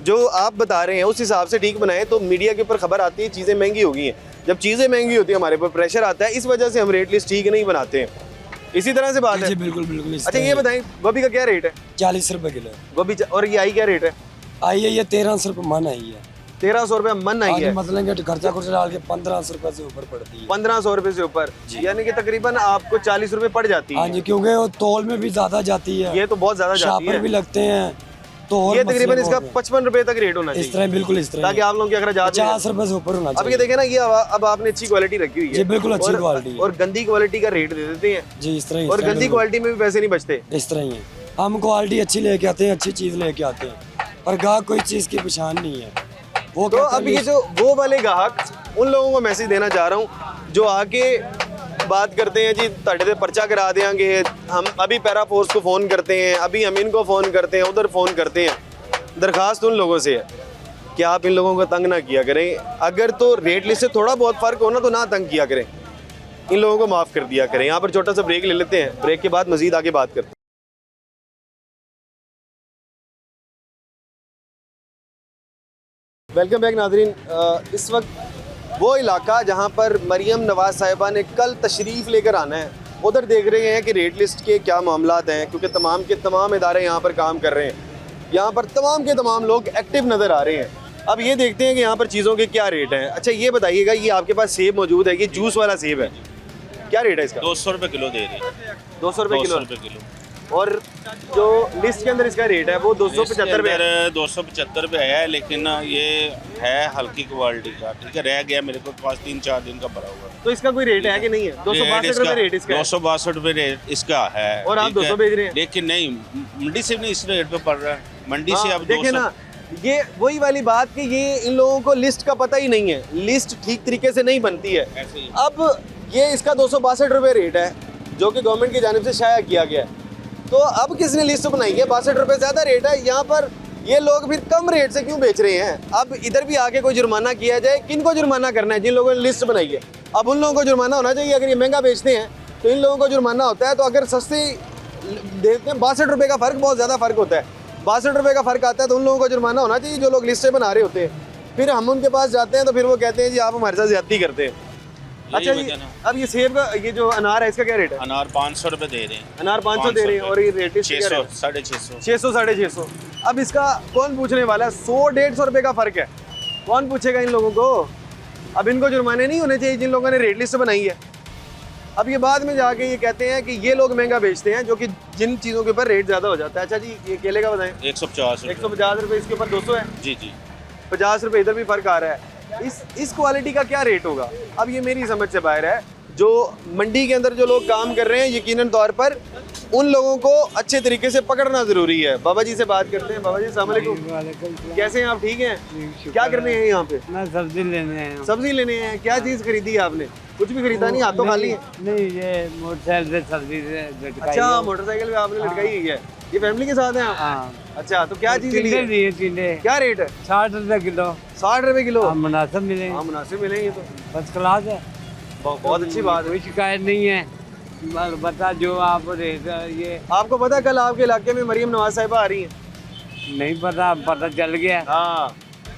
Speaker 1: जो आप बता रहे हैं उस हिसाब से ठीक बनाएं, तो मीडिया के ऊपर खबर आती है चीज़ें महंगी हो गई हैं। जब चीज़ें महंगी होती है हमारे ऊपर प्रेशर आता है, इस वजह से हम रेट लिस्ट ठीक नहीं बनाते हैं। इसी तरह से बात है।
Speaker 9: बिल्कुल बिल्कुल।
Speaker 1: अच्छा ये बताएं, गोभी का क्या रेट है?
Speaker 9: 40 रुपए किलो
Speaker 1: गोभी। और ये आई क्या रेट है?
Speaker 9: आई है ये 1300 रुपये मन आई है।
Speaker 1: 1300 रुपये मन आई है,
Speaker 9: मतलब कि खर्चा खुर्चा डाल के 1500 रुपये से ऊपर पड़ती है।
Speaker 1: 1500 रुपये से ऊपर, यानी कि तकरीबन आपको 40 रुपये पड़ जाती
Speaker 9: हाँ
Speaker 1: है।
Speaker 9: जी, क्योंकि वो तोल में भी ज्यादा जाती है,
Speaker 1: ये तो बहुत ज्यादा जाती
Speaker 9: शापर
Speaker 1: है,
Speaker 9: भी लगते हैं, तो और
Speaker 1: ये
Speaker 9: मसले
Speaker 1: तकरीबन
Speaker 9: बहुत
Speaker 1: इसका
Speaker 9: हैं।
Speaker 1: 55 रुपये तक रेट होना
Speaker 9: इस
Speaker 1: चाहिए,
Speaker 9: तरह बिल्कुल इस तरह
Speaker 1: ताकि आप लोगों के अखराजात
Speaker 9: 50 रुपये से ऊपर होना
Speaker 1: अब ये
Speaker 9: चाहिए।
Speaker 1: देखें ना, ये अब आपने अच्छी क्वालिटी रखी हुई है
Speaker 9: जी, बिल्कुल अच्छी
Speaker 1: और-
Speaker 9: क्वालिटी है।
Speaker 1: और गंदी क्वालिटी का रेट दे देते हैं,
Speaker 9: जी इस तरह ही,
Speaker 1: और गंदी क्वालिटी में भी पैसे नहीं बचते।
Speaker 9: इस तरह ही है। हम क्वालिटी अच्छी लेके आते हैं, अच्छी चीज़ लेके आते हैं, पर गाहक कोई चीज़ की पहचान नहीं है। वो
Speaker 1: तो
Speaker 9: कहता है
Speaker 1: अब ये जो वो वाले ग्राहक, उन लोगों को मैसेज देना चाह रहा हूँ जो आके बात करते हैं जी ਤੁਹਾਡੇ ਤੇ पर्चा करा देंगे, हम अभी पैरा फोर्स को फ़ोन करते हैं, अभी हम इनको फ़ोन करते हैं, उधर फ़ोन करते हैं। दरख्वास्त उन लोगों से है कि आप इन लोगों को तंग ना किया करें। अगर तो रेट लिस्ट से थोड़ा बहुत फ़र्क हो ना, तो ना तंग किया करें, इन लोगों को माफ़ कर दिया करें। यहाँ पर छोटा सा ब्रेक ले लेते हैं, ब्रेक के बाद मज़ीद आगे बात करते हैं। वेलकम बैक नाजरीन। इस वक्त वो इलाका जहाँ पर मरियम नवाज साहिबा ने कल तशरीफ़ लेकर आना है, उधर देख रहे हैं कि रेट लिस्ट के क्या मामलात हैं, क्योंकि तमाम के तमाम इदारे यहाँ पर काम कर रहे हैं, यहाँ पर तमाम के तमाम लोग एक्टिव नज़र आ रहे हैं। अब ये देखते हैं कि यहाँ पर चीज़ों के क्या रेट हैं। अच्छा ये बताइएगा, ये आपके पास सेब मौजूद है, ये जूस वाला सेब है, क्या रेट है इसका?
Speaker 2: 200 रुपये किलो दे रही है।
Speaker 1: 200 रुपये
Speaker 2: 200
Speaker 1: किलो।
Speaker 2: रुपये किलो।
Speaker 1: और जो लिस्ट के अंदर इसका रेट है वो 275 रुपये है।
Speaker 2: 275 रुपये है, लेकिन ये है हल्की क्वालिटी का, ठीक है। रह गया मेरे को पास 3-4 दिन का भरा हुआ।
Speaker 1: तो इसका कोई रेट है कि नहीं है? 262 रुपये रेट इसका है।
Speaker 2: 262 रुपये रेट इसका है,
Speaker 1: और आप
Speaker 2: ठीक है।
Speaker 1: 200 बेच रहे हैं।
Speaker 2: लेकिन नहीं, मंडी से भी नहीं इस रेट पे पड़ रहा है, मंडी से
Speaker 1: हाँ,
Speaker 2: अब
Speaker 1: देखे
Speaker 2: 200।
Speaker 1: ना, ये वही वाली बात कि ये इन लोगों को लिस्ट का पता ही नहीं है, लिस्ट ठीक तरीके से नहीं बनती है।
Speaker 2: ऐसे ही।
Speaker 1: अब ये इसका 262 रुपये रेट है, जो कि गवर्नमेंट की जानिब से शाया किया गया है। तो अब किसने लिस्ट बनाई है? 62 रुपये ज़्यादा रेट है, यहाँ पर ये लोग फिर कम रेट से क्यों बेच रहे हैं? अब इधर भी आके कोई जुर्माना किया जाए। किन को जुर्माना करना है? जिन लोगों ने लिस्ट बनाई है। अब उन लोगों को जुर्माना होना चाहिए। अगर ये महंगा बेचते हैं तो इन लोगों को जुर्माना होता है। तो अगर सस्ती देते हैं, 62 रुपये का फ़र्क बहुत ज़्यादा फ़र्क होता है, 62 रुपये का फ़र्क आता है, तो उन लोगों को जुर्माना होना चाहिए जो लोग लिस्टें बना रहे होते हैं। फिर हम उनके पास जाते हैं तो फिर वो कहते हैं जी आप हमारे साथ ज़्यादती करते हैं। अच्छा जी, अब ये सेब का, ये जो अनार है, इसका क्या रेट है?
Speaker 2: अनार 500 रुपये दे रहे हैं।
Speaker 1: अनार 500 दे रहे हैं, और ये रेट
Speaker 2: 600 650।
Speaker 1: 600 650। अब इसका कौन पूछने वाला है? 100-150 रुपये का फ़र्क है, कौन पूछेगा इन लोगों को? अब इनको जुर्माने नहीं होने चाहिए जिन लोगों ने रेट लिस्ट बनाई है। अब ये बाद में जाके ये कहते हैं कि ये लोग महंगा बेचते हैं, जो कि जिन चीज़ों के ऊपर रेट ज़्यादा हो जाता है। अच्छा जी, ये केले का बताएं।
Speaker 2: 150
Speaker 1: 150 रुपये, इसके ऊपर 200 है।
Speaker 2: जी जी।
Speaker 1: 50 रुपये इधर भी फ़र्क आ रहा है। इस क्वालिटी का क्या रेट होगा? अब ये मेरी समझ से बाहर है। जो मंडी के अंदर जो लोग काम कर रहे हैं, यकीनन तौर पर उन लोगों को अच्छे तरीके से पकड़ना ज़रूरी है। बाबा जी से बात करते हैं। बाबा जी अस्सलाम वालेकुम, कैसे हैं आप? ठीक हैं? क्या करने हैं यहाँ पे?
Speaker 7: मैं सब्जी लेने हैं।
Speaker 1: सब्जी लेने हैं। क्या चीज़ खरीदी है आपने? कुछ भी खरीदा नहीं, हाथों खाली है?
Speaker 7: नहीं, ये मोटरसाइकिल से सब्जी से लटकाई
Speaker 1: अच्छा,
Speaker 7: है।
Speaker 1: मोटरसाइकिल पे आपने लटकाई हुई है। ये फैमिली के साथ हैं आप?
Speaker 7: हाँ।
Speaker 1: अच्छा, तो क्या चीज़ ली
Speaker 7: टिंडे
Speaker 1: है?
Speaker 7: दिए, टिंडे
Speaker 1: क्या रेट है?
Speaker 7: 60 रुपए किलो।
Speaker 1: 60 रुपये किलो?
Speaker 7: हाँ, मुनासिब मिले।
Speaker 1: हाँ, मुनासिब मिलेंगे तो
Speaker 7: फर्स्ट क्लास है।
Speaker 1: बहुत अच्छी बात है।
Speaker 7: कोई शिकायत नहीं है। बता जो आप रेट ये
Speaker 1: आपको पता है कल आपके इलाके में मरियम नवाज साहिबा आ रही हैं?
Speaker 7: नहीं पता चल गया।
Speaker 1: हाँ,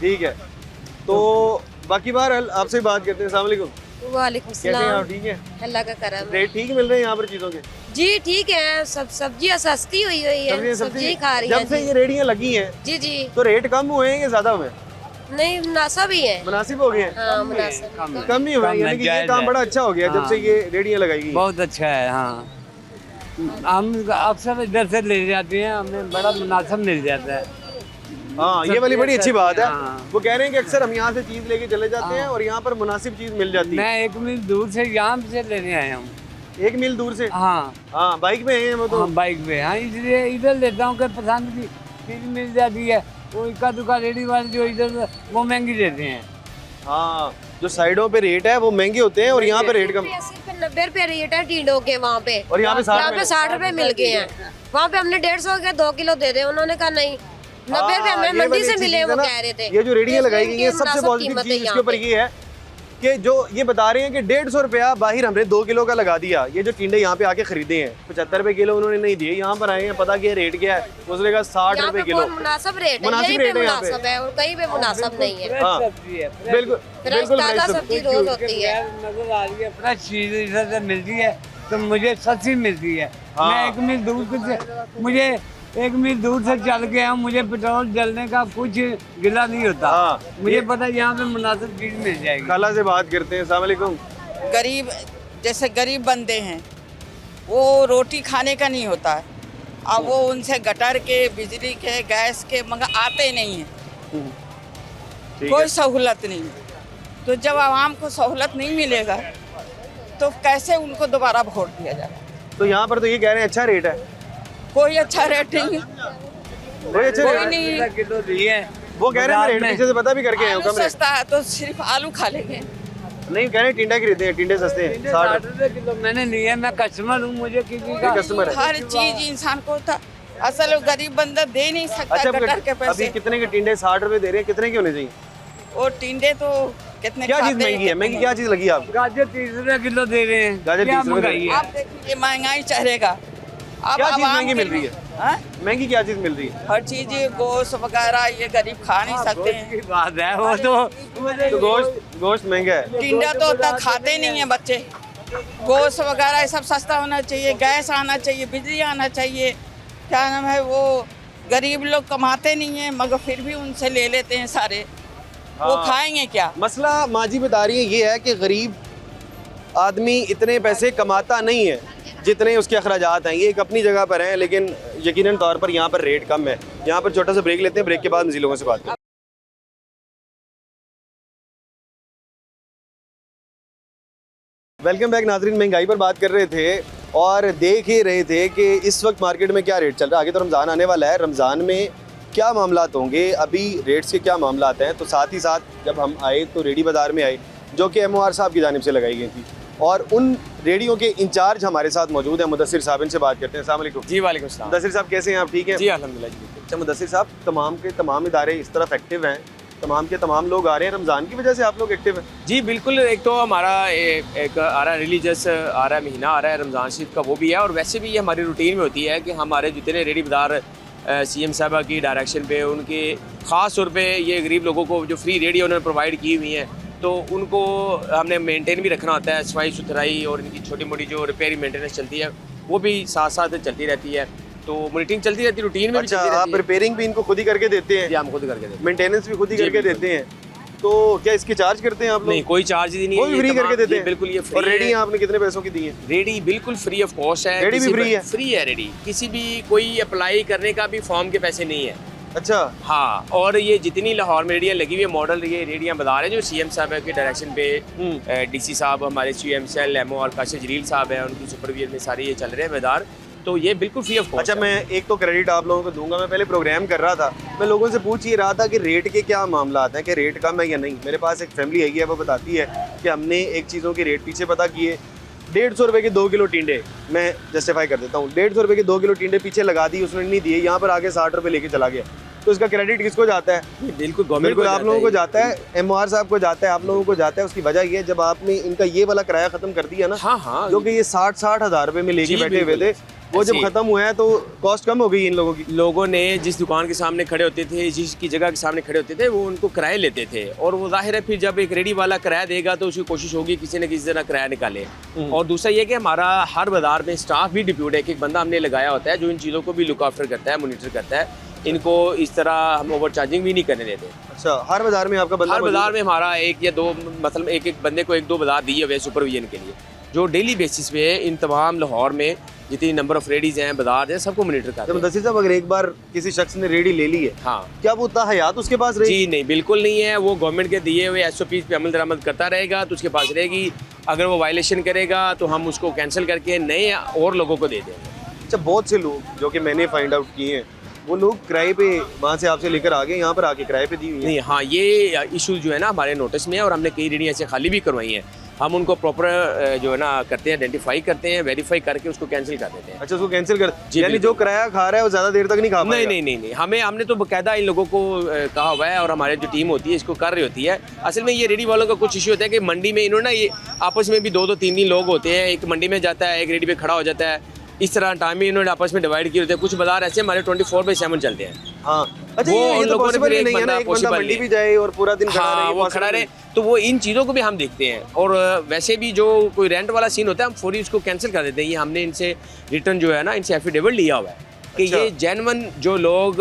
Speaker 1: ठीक है। तो बाकी बहरहाल आपसे बात करते हैं। अस्सलाम वालेकुम।
Speaker 10: वालेकुम
Speaker 1: कैसे हैं
Speaker 10: सलाम।
Speaker 1: आप? ठीक है?
Speaker 10: अल्लाह का करम है।
Speaker 1: रेट ठीक मिल रहे हैं यहाँ पर चीज़ों के?
Speaker 10: जी ठीक है, सब सब्जियां सस्ती हुई है, सब्जी खा रही है।
Speaker 1: जब से ये रेडियाँ लगी हैं
Speaker 10: जी जी,
Speaker 1: तो रेट कम हुए हैं या ज़्यादा हुए हैं?
Speaker 10: नहीं मुनासिब ही है।
Speaker 1: मुनासिब हो गए हैं?
Speaker 10: हाँ मुनासिब।
Speaker 1: कम ही हुआ है, यानी कि ये काम बड़ा अच्छा हो गया जब से ये रेडियाँ लगाई गई।
Speaker 7: बहुत अच्छा है। हाँ, हम अक्सर इधर से ले जाते हैं, हमें बड़ा मुनासिब मिल जाता है।
Speaker 1: हाँ, ये वाली बड़ी अच्छी बात है।
Speaker 7: हाँ।
Speaker 1: वो कह रहे हैं कि अक्सर हम यहाँ से चीज़ लेके चले जाते हैं और यहाँ पर मुनासिब चीज़ मिल जाती है।
Speaker 7: मैं 1 मील दूर से यहाँ से लेने आया हूँ।
Speaker 1: 1 मील दूर से?
Speaker 7: हाँ
Speaker 1: हाँ, बाइक पे हैं वो तो।
Speaker 7: हाँ, बाइक पे। हाँ, इसलिए इधर लेता हूँ कि पसंद की चीज़ मिल जाती है। वो इक्का दुक्का रेडी वाले जो इधर वो महंगी देते हैं।
Speaker 1: हाँ, जो साइडों पे रेट है वो महंगे होते हैं और यहाँ पे रेट कम।
Speaker 10: 90 रुपए रेट है टीडों के वहाँ पे,
Speaker 1: और यहाँ पे
Speaker 10: 60 रुपए मिल गए हैं। वहाँ पे हमने 150 के 2 किलो दे दे, उन्होंने कहा नहीं 90 रुपए हमें मंडी से मिले, वो कह रहे थे।
Speaker 1: ये जो रेडियाँ लगाई गई हैं, सबसे
Speaker 10: मुनासिब
Speaker 1: पॉजिटिव
Speaker 10: कीमत है
Speaker 1: चीज़ इसके
Speaker 10: यहाँ
Speaker 1: ऊपर
Speaker 10: पे।
Speaker 1: ये है कि जो ये बता रहे हैं कि 150 रुपया बाहर हमने 2 किलो का लगा दिया। ये जो टिंडे यहाँ पे आके खरीदे हैं 75 रुपए किलो उन्होंने नहीं दिए। यहाँ पर आए हैं, पता किया रेट क्या है, उसने कहा 60 रुपए किलो।
Speaker 10: मुनासिब रेट है,
Speaker 1: मुनासिब
Speaker 10: यहीं
Speaker 1: रेट
Speaker 10: पे
Speaker 1: है यहाँ पे।
Speaker 10: मुनासिब है और कहीं पे मुनासिब नहीं है।
Speaker 1: हाँ, बिल्कुल बिल्कुल
Speaker 10: ताज़ा
Speaker 1: फ्रेश
Speaker 10: सब्जी रोज होती है।
Speaker 7: नजर आ रही है, फ्रेश चीज़ इधर से मिलती है तो मुझे सस्ती मिलती है।
Speaker 1: हाँ।
Speaker 7: मैं 1 मील दूर से मुझे 1 मील दूर से चल के आऊँ, मुझे पेट्रोल जलने का कुछ गिला नहीं होता।
Speaker 1: हाँ।
Speaker 7: मुझे पता है यहाँ पे मुनासिब चीज़ मिल जाएगी।
Speaker 1: खाला से बात करते हैं। अस्सलाम वालेकुम।
Speaker 11: गरीब जैसे गरीब बंदे हैं वो रोटी खाने का नहीं होता है। अब वो उनसे गटर के, बिजली के, गैस के मगर आते नहीं हैं, कोई सहूलत नहीं। तो जब आवाम को सहूलत नहीं मिलेगा तो कैसे उनको दोबारा वोट दिया जाएगा?
Speaker 1: तो यहाँ पर तो ये कह रहे हैं अच्छा रेट है।
Speaker 11: कोई अच्छा रेट नहीं,
Speaker 1: कोई अच्छा
Speaker 11: कोई
Speaker 1: रेट है?
Speaker 11: नहीं।
Speaker 7: किलो दिए
Speaker 1: वो कह रहे हैं रेट पीछे से पता भी करके आए हो
Speaker 11: आलू
Speaker 1: कम रेट।
Speaker 11: सस्ता है तो सिर्फ आलू खा लेंगे।
Speaker 1: नहीं, कह रहे हैं टिंडा खरीदे हैं, टिंडे सस्ते हैं 60
Speaker 7: 60 रुपए किलो मैंने लिए। मैं कस्टमर हूँ, मुझे किसी का
Speaker 1: कस्टमर है।
Speaker 11: हर चीज इंसान को था, असल वो गरीब बंदा दे नहीं सकता
Speaker 1: अच्छा,
Speaker 11: गटर के
Speaker 1: अभी
Speaker 11: पैसे।
Speaker 1: कितने के टिंडे 60 रुपए दे रहे हैं? कितने के होने चाहिए?
Speaker 11: और टिंडे तो कितने
Speaker 1: क्या चीज़
Speaker 11: खाते हैं,
Speaker 1: महंगी है? महंगी क्या चीज़ लगी आपको?
Speaker 7: गाजर 30 रुपए किलो दे रहे हैं।
Speaker 1: गाजर
Speaker 7: क्या
Speaker 1: 30 रुपए
Speaker 7: महंगाई है?
Speaker 11: आप देखिए महंगाई चढ़ेगा। अब
Speaker 1: क्या चीज़
Speaker 11: आवाम
Speaker 1: महंगी
Speaker 11: के
Speaker 1: मिल रही है?
Speaker 11: हाँ?
Speaker 1: महंगी क्या चीज़ मिल रही है?
Speaker 11: हर चीज गोश्त वगैरह ये गरीब खा नहीं सकते हैं।
Speaker 7: की बात है वो तो
Speaker 1: तो गोश्त महंगा है।
Speaker 11: टिंडा तो उतना खाते नहीं है बच्चे। गोश्त वगैरह ये सब सस्ता होना चाहिए, गैस आना चाहिए, बिजली आना चाहिए। क्या नाम है, वो गरीब लोग कमाते नहीं है मगर फिर भी उनसे ले लेते हैं सारे। वो
Speaker 1: हाँ।
Speaker 11: खाएंगे क्या?
Speaker 1: मसला माजी बता रही है ये है कि गरीब आदमी इतने पैसे कमाता नहीं है जितने उसके अखराजात हैं। ये एक अपनी जगह पर हैं, लेकिन यकीनन तौर पर यहाँ पर रेट कम है। यहाँ पर छोटा सा ब्रेक लेते हैं, ब्रेक के बाद मज़ीद लोगों से बात करते हैं। वेलकम बैक नाजरीन। महंगाई पर बात कर रहे थे और देख ही रहे थे कि इस वक्त मार्केट में क्या रेट चल रहा है। आगे तो रमज़ान आने वाला है, रमज़ान में क्या मामलात होंगे, अभी रेट्स के क्या मामलात हैं। तो साथ ही साथ जब हम आए तो रेडी बाज़ार में आए जो कि MOR साहब की जानिब से लगाई गई थी और उन रेडियो के इंचार्ज हमारे साथ मौजूद हैं। मुदस्सिर साहब, इनसे बात करते हैं। अस्सलाम वालेकुम।
Speaker 12: जी वालेकुम सलाम।
Speaker 1: मुदस्सिर साहब कैसे हैं आप? ठीक हैं
Speaker 12: जी अल्हम्दुलिल्लाह जी।
Speaker 1: अच्छा मुदस्सिर साहब, तमाम के तमाम इदारे इस तरफ एक्टिव हैं, तमाम के तमाम लोग आ रहे हैं, रमज़ान की वजह से आप लोग एक्टिव हैं?
Speaker 12: जी बिल्कुल। एक तो हमारा एक आ रहा है रिलीजियस आ रहा है महीना आ रहा है रमज़ान शरीफ का, वो भी है। और वैसे भी ये हमारी रूटीन में होती है कि हमारे जितने रेडी बाज़ार CM साहबा की डायरेक्शन पे उनके ख़ास तौर पे ये गरीब लोगों को जो फ्री रेडियो उन्होंने प्रोवाइड की हुई हैं, तो उनको हमने मेंटेन भी रखना होता है। सफाई सुथराई और इनकी छोटी मोटी जो रिपेयरिंग मेंटेनेंस चलती है वो भी साथ साथ चलती रहती है। तो मॉनिटरिंग चलती रहती है, रूटीन में भी
Speaker 1: अच्छा,
Speaker 12: चलती रहती
Speaker 1: आप
Speaker 12: है।
Speaker 1: रिपेयरिंग भी इनको खुद ही करके देते हैं?
Speaker 12: जी हम खुद करके देते हैं।
Speaker 1: मेंटेनेंस भी खुद ही
Speaker 12: जी,
Speaker 1: करके
Speaker 12: बिल्कुल।
Speaker 1: देते हैं। तो क्या इसके चार्ज करते हैं आप लोग?
Speaker 12: नहीं, कोई चार्ज ही नहीं है,
Speaker 1: वो भी
Speaker 12: ये
Speaker 1: फ्री
Speaker 12: तमाम-
Speaker 1: करके देते
Speaker 12: ये
Speaker 1: हैं?
Speaker 12: बिल्कुल ये फ्री
Speaker 1: और रेडी
Speaker 12: है।
Speaker 1: आपने कितने पैसों की दी है?
Speaker 12: रेडी बिल्कुल फ्री ऑफ कॉस्ट है।
Speaker 1: रेडी भी
Speaker 12: किसी
Speaker 1: फ्री है?
Speaker 12: फ्री है रेडी, किसी भी कोई अप्लाई करने का भी फॉर्म के पैसे नहीं है।
Speaker 1: अच्छा,
Speaker 12: हाँ, और ये जितनी लाहौर में रेडियाँ लगी हुई है, मॉडल ये रेडियाँ बता रहे हैं जो सीएम साहब के डायरेक्शन पे डीसी साहब हमारे CMCL एमओ और काशिफ जलील साहब हैं, उनकी सुपरविजन में सारे ये चल रहे हैं मैदार, तो ये बिल्कुल फ्री ऑफ कॉस्ट।
Speaker 1: अच्छा, मैं एक तो क्रेडिट आप लोगों को दूंगा। मैं पहले प्रोग्राम कर रहा था, मैं लोगों से पूछ ही रहा था कि रेट के क्या मामला आते हैं, कि रेट कम है या नहीं। मेरे पास एक फैमिली है वो बताती है कि हमने एक चीज़ों के रेट पीछे पता किए। 150 रुपये के 2 किलो टिंडे, मैं जस्टिफाई कर देता हूँ, 150 रुपये के 2 किलो टिंडे पीछे लगा दी, उसने नहीं दिए, यहाँ पर आके 60 रुपये लेके चला गया। तो इसका क्रेडिट किसको जाता है?
Speaker 12: बिल्कुल गवर्नमेंट
Speaker 1: बिल्कुल आप लोगों को जाता है, MOR साहब को जाता है, आप लोगों को जाता है। उसकी वजह ये है जब आपने इनका ये वाला किराया खत्म कर दिया ना,
Speaker 12: हाँ हाँ,
Speaker 1: जो कि ये 60 हज़ार रुपये में लेके
Speaker 12: जी,
Speaker 1: बैठे हुए थे, वो जब
Speaker 12: ऐसे-
Speaker 1: खत्म हुआ है तो कॉस्ट कम हो गई इन लोगों की।
Speaker 12: लोगों ने जिस दुकान के सामने खड़े होते थे, जिसकी जगह के सामने खड़े होते थे, वो उनको किराए लेते थे, और वो जाहिर है फिर जब एक रेडी वाला किराया देगा तो उसकी कोशिश होगी किसी न किसी तरह किराया निकाले। और दूसरा ये कि हमारा हर बाजार में स्टाफ भी डिप्यूट है, एक बंदा हमने लगाया होता है जो इन चीज़ों को भी लुक आफ्टर करता है, मोनिटर करता है, इनको इस तरह हम ओवर चार्जिंग भी नहीं करने देते।
Speaker 1: अच्छा, हर बाजार में आपका बंदा
Speaker 12: हर
Speaker 1: मौजूद
Speaker 12: बाजार
Speaker 1: है?
Speaker 12: में हमारा एक या दो, मतलब एक बंदे को 1-2 बाजार दिए हुए सुपरविजन के लिए, जो डेली बेसिस पे इन तमाम लाहौर में जितनी नंबर ऑफ रेडीज हैं, बाजार हैं, सबको मोनिटर करते हैं।
Speaker 1: मुदस्सिर साहब, अगर एक बार किसी शख्स ने रेडी ले ली है,
Speaker 12: हाँ,
Speaker 1: क्या वो उतना हयात उसके पास रहेगी?
Speaker 12: जी नहीं, बिल्कुल नहीं है। वो गवर्नमेंट के दिए हुए SOPs पे अमल दरामद करता रहेगा तो उसके पास रहेगी। अगर वो वायलेशन करेगा तो हम उसको कैंसिल करके नए और लोगों को दे देंगे।
Speaker 1: अच्छा, बहुत से लोग जो कि मैंने फाइंड आउट किए हैं, वो लोग किराए पे वहाँ से आपसे लेकर आ गए, यहाँ पर आके किराए पे दी हुई है।
Speaker 12: नहीं, हाँ, ये इशू जो है ना हमारे नोटिस में है, और हमने कई रेडियाँ ऐसे खाली भी करवाई हैं। हम उनको प्रॉपर जो है ना करते हैं, आइडेंटिफाई करते हैं, वेरीफाई करके उसको कैंसिल कर देते हैं।
Speaker 1: अच्छा, उसको कैंसिल कर,
Speaker 12: जी,
Speaker 1: यानी
Speaker 12: बिल्कुल।
Speaker 1: जो किराया खा रहा है वो ज़्यादा देर तक नहीं खा पाएगा?
Speaker 12: नहीं, हमने तो बाकायदा इन लोगों को कहा हुआ है, और हमारे जो टीम होती है इसको कर रही होती है। असल में ये रेडी वालों का कुछ इशू होता है कि मंडी में इन्होंने ये आपस में भी 2-2, 3-3 लोग होते हैं, एक मंडी में जाता है, एक रेडी पे खड़ा हो जाता है, इस तरह टाइम इन्होंने आपस में डिवाइड किए होते हैं। कुछ बाजार ऐसे हमारे 24/7 चलते हैं।
Speaker 1: हाँ, अच्छा,
Speaker 12: वो
Speaker 1: ये
Speaker 12: उन
Speaker 1: तो
Speaker 12: लोगों ने
Speaker 1: पॉसिबल
Speaker 12: फिर
Speaker 1: ही
Speaker 12: एक
Speaker 1: नहीं है ना,
Speaker 12: बंदा
Speaker 1: एक बंदा
Speaker 12: possible
Speaker 1: मंडी
Speaker 12: नहीं।
Speaker 1: भी जाए और पूरा दिन खड़ा रहे,
Speaker 12: हाँ,
Speaker 1: ये
Speaker 12: वो
Speaker 1: possible
Speaker 12: खड़ा रहे,
Speaker 1: नहीं।
Speaker 12: तो वो इन चीज़ों को भी हम देखते हैं। और वैसे भी जो कोई रेंट वाला सीन होता है, हम फौरी उसको कैंसिल कर देते हैं। ये हमने इनसे रिटर्न जो है ना, इनसे एफिडेविट लिया हुआ है कि
Speaker 1: अच्छा।
Speaker 12: ये जेन्युइन जो लोग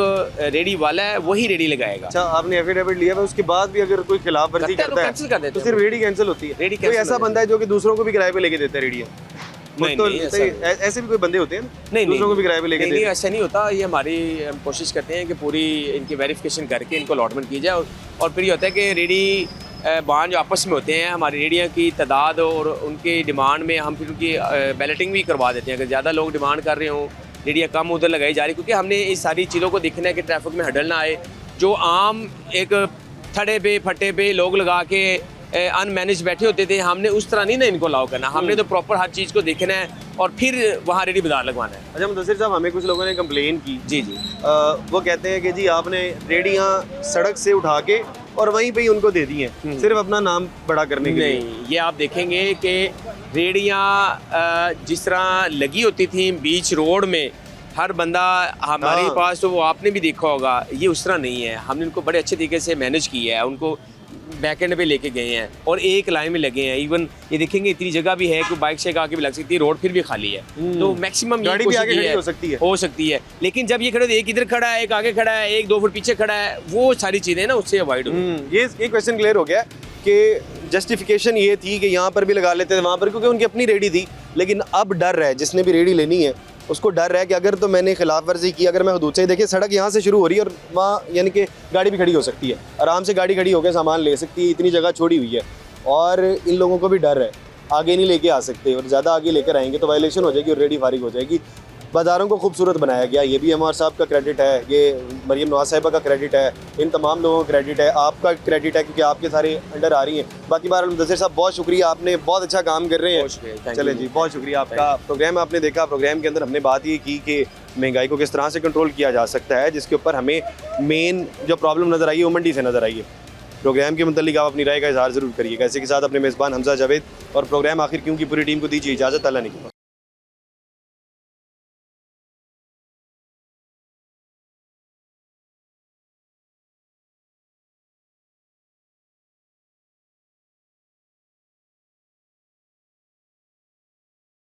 Speaker 12: रेडी वाला है वही रेडी लगाएगा।
Speaker 1: अच्छा, आपने एफिडेविट लिया है, उसके बाद भी अगर कोई खिलाफ वर्जी
Speaker 12: करता है तो
Speaker 1: करता है
Speaker 12: कैंसिल कर देते
Speaker 1: तो
Speaker 12: हैं।
Speaker 1: सिर्फ रेडी कैंसिल होती है?
Speaker 12: रेडी
Speaker 1: कोई
Speaker 12: cancel
Speaker 1: ऐसा
Speaker 12: हो
Speaker 1: बंदा है जो कि दूसरों को भी किराए पे लेके देता है रेडियाँ?
Speaker 12: नहीं,
Speaker 1: तो
Speaker 12: नहीं, ऐसा
Speaker 1: सही,
Speaker 12: नहीं।
Speaker 1: ऐसे भी कोई बंदे होते हैं ना,
Speaker 12: नहीं,
Speaker 1: दूसरों को भी किराए पे लेके
Speaker 12: नहीं,
Speaker 1: देते हैं?
Speaker 12: ऐसा नहीं होता। ये हमारी हम कोशिश करते हैं कि पूरी इनकी वेरिफिकेशन करके इनको अलॉटमेंट की जाए, और फिर ये होता है कि रेडी बान जो आपस में होते हैं, हमारी रेडियाँ की तादाद और उनकी डिमांड में हम फिर उनकी बैलेटिंग भी करवा देते हैं। अगर ज़्यादा लोग डिमांड कर रहे हों, रेडियाँ कम उधर लगाई जा रही, क्योंकि हमने इस सारी चीज़ों को देखना है कि ट्रैफिक में हडल ना आए। जो आम एक थड़े पे फटे पे लोग लगा के अनमैनेज बैठे होते थे, हमने उस तरह नहीं ना इनको अलाउ करना। हमने तो प्रॉपर हर चीज़ को देखना है और फिर वहाँ रेडी बाजार लगवाना है।
Speaker 1: अच्छा, मुदस्सिर साहब, हमें कुछ लोगों ने कंप्लेन की,
Speaker 12: जी,
Speaker 1: वो कहते हैं कि जी आपने रेडियाँ सड़क से उठा के और वहीं पे ही उनको दे दी हैं, सिर्फ अपना नाम बड़ा करने के लिए।
Speaker 12: नहीं, ये आप देखेंगे कि रेडियाँ जिस तरह लगी होती थी बीच रोड में, हर बंदा हमारे
Speaker 1: हाँ।
Speaker 12: पास, तो वो आपने भी देखा होगा, ये उस तरह नहीं है। हमने उनको बड़े अच्छे तरीके से मैनेज किया है, उनको बैक एंड पे लेके गए हैं और एक लाइन में लगे हैं। इवन ये देखेंगे इतनी जगह भी है कि बाइक से आके भी लग सकती है, रोड फिर भी खाली है, तो मैक्सिमम
Speaker 1: गाड़ी भी आगे खड़ी हो सकती है।
Speaker 12: लेकिन जब ये खड़े, एक इधर खड़ा है, एक आगे खड़ा है, एक 2 फुट पीछे खड़ा है, वो सारी चीज़ें ना उससे अवॉइड हो।
Speaker 1: ये क्वेश्चन क्लियर हो गया कि जस्टिफिकेशन ये थी कि यहाँ पर भी लगा लेते थे, वहाँ पर, क्योंकि उनकी अपनी रेडी थी। लेकिन अब डर है, जिसने भी रेडी लेनी है उसको डर है कि अगर तो मैंने खिलाफ वर्जी की, अगर मैं हदूद से, देखिए सड़क यहाँ से शुरू हो रही है और वहाँ यानी कि गाड़ी भी खड़ी हो सकती है, आराम से गाड़ी खड़ी होकर सामान ले सकती है, इतनी जगह छोड़ी हुई है। और इन लोगों को भी डर है, आगे नहीं लेके आ सकते, और ज़्यादा आगे लेकर आएंगे तो वायलेशन हो जाएगी और रेडी फारिग हो जाएगी। बाज़ारों को खूबसूरत बनाया गया, ये भी MOR साहब का क्रेडिट है, ये मरियम नवाज साहिबा का क्रेडिट है, इन तमाम लोगों का क्रेडिट है, आपका क्रेडिट है, क्योंकि आपके सारे अंडर आ रही हैं। बाकी बार मुदस्सिर साहब, बहुत शुक्रिया, आपने बहुत अच्छा काम कर रहे हैं। चले जी, बहुत शुक्रिया आपका। प्रोग्राम आपने देखा, प्रोग्राम के अंदर हमने बात ये की कि महंगाई को किस तरह से कंट्रोल किया जा सकता है, जिसके ऊपर हमें मेन जो प्रॉब्लम नज़र आई है वो मंडी से नज़र आई है। प्रोग्राम के मुतालिक आप अपनी राय का इज़हार ज़रूर करिएगा। इसी के साथ अपने मेज़बान हमजा जावेद और प्रोग्राम आखिर क्यों की पूरी टीम को दीजिए इजाज़त। अल्लाह ने